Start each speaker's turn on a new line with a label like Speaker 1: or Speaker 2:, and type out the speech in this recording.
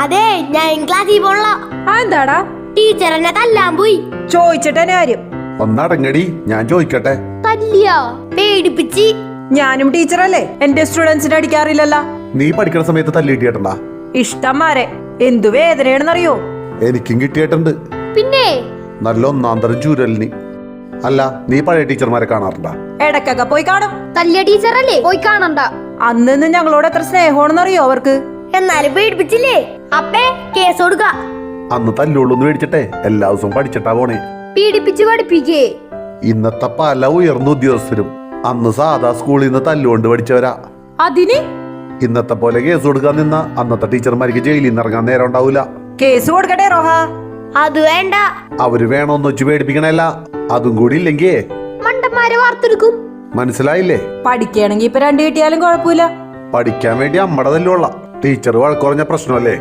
Speaker 1: അതെ ഞാൻ ക്ലാസ്സിൽ പോണ.
Speaker 2: എന്താടാ?
Speaker 1: ടീച്ചർ എന്നെ തല്ലാൻ പോയി.
Speaker 2: ചോദിച്ചിട്ടെ കാര്യം.
Speaker 3: ഒന്നടങ്ങടി, ഞാൻ ചോദിക്കട്ടെ.
Speaker 1: തല്ലിയോ? പേടിപ്പിച്ച്.
Speaker 2: ഞാനും ടീച്ചറല്ലേ, എന്റെ സ്റ്റുഡൻസിനെ അടിക്കാറില്ലല്ലോ.
Speaker 3: നീ പഠിക്കുന്ന സമയത്ത് തല്ലി കിട്ടിയേട്ടാ?
Speaker 2: ഇഷ്ടംമാരെ എന്തു വേദനയാണെന്നറിയോ?
Speaker 3: എനിക്കും കിട്ടിയിട്ടുണ്ട്.
Speaker 1: പിന്നെ
Speaker 3: നല്ല ഒന്നാം തരം ചൂരലിന്. അല്ല, നീ പഴയ ടീച്ചർമാരെ കാണാറുണ്ടാ?
Speaker 2: ഇടക്കൊക്കെ പോയി കാണും.
Speaker 1: തല്ലിയ ടീച്ചറല്ലേ, പോയി കാണണ്ട.
Speaker 2: അന്ന് ഞങ്ങളോട് എത്ര സ്നേഹമാണെന്നറിയോ അവർക്ക്.
Speaker 1: എന്നാലും പേടിപ്പിച്ചില്ലേ? അപ്പേ കേസ് കൊടുക്ക.
Speaker 3: അന്ന് തല്ലുള്ളൂന്ന് മേടിച്ചിട്ടെ എല്ലാ ദിവസവും പഠിച്ചിട്ടാ പോണേ.
Speaker 1: പീഡിപ്പിച്ച് പഠിപ്പിക്കേ.
Speaker 3: ഇന്നത്തെ പല ഉയർന്ന ഉദ്യോഗസ്ഥരും അന്ന് സാധാ സ്കൂളിൽ നിന്ന് തല്ലുകൊണ്ട് പഠിച്ചവരാ.
Speaker 2: അതിന്
Speaker 3: ഇന്നത്തെ പോലെ കേസ് കൊടുക്കാൻ നിന്ന അന്നത്തെ ടീച്ചർമാർക്ക് ജയിലിൽ നിന്ന് ഇറങ്ങാൻ നേരം ഉണ്ടാവൂല.
Speaker 2: കേസ് കൊടുക്കട്ടെ റോഹ?
Speaker 1: അത് വേണ്ട.
Speaker 3: അവര് വേണോന്ന് വെച്ച് പേടിപ്പിക്കണല്ല. അതും കൂടി ഇല്ലെങ്കേ
Speaker 1: മണ്ടന്മാരെ വാർത്തെടുക്കും.
Speaker 3: മനസ്സിലായില്ലേ?
Speaker 2: പഠിക്കുകയാണെങ്കി ഇപ്പൊ 2 കിട്ടിയാലും കുഴപ്പമില്ല.
Speaker 3: പഠിക്കാൻ വേണ്ടി അമ്മടെ തല്ലുള്ള ടീച്ചർ വഴക്കുറഞ്ഞ പ്രശ്നമല്ലേ?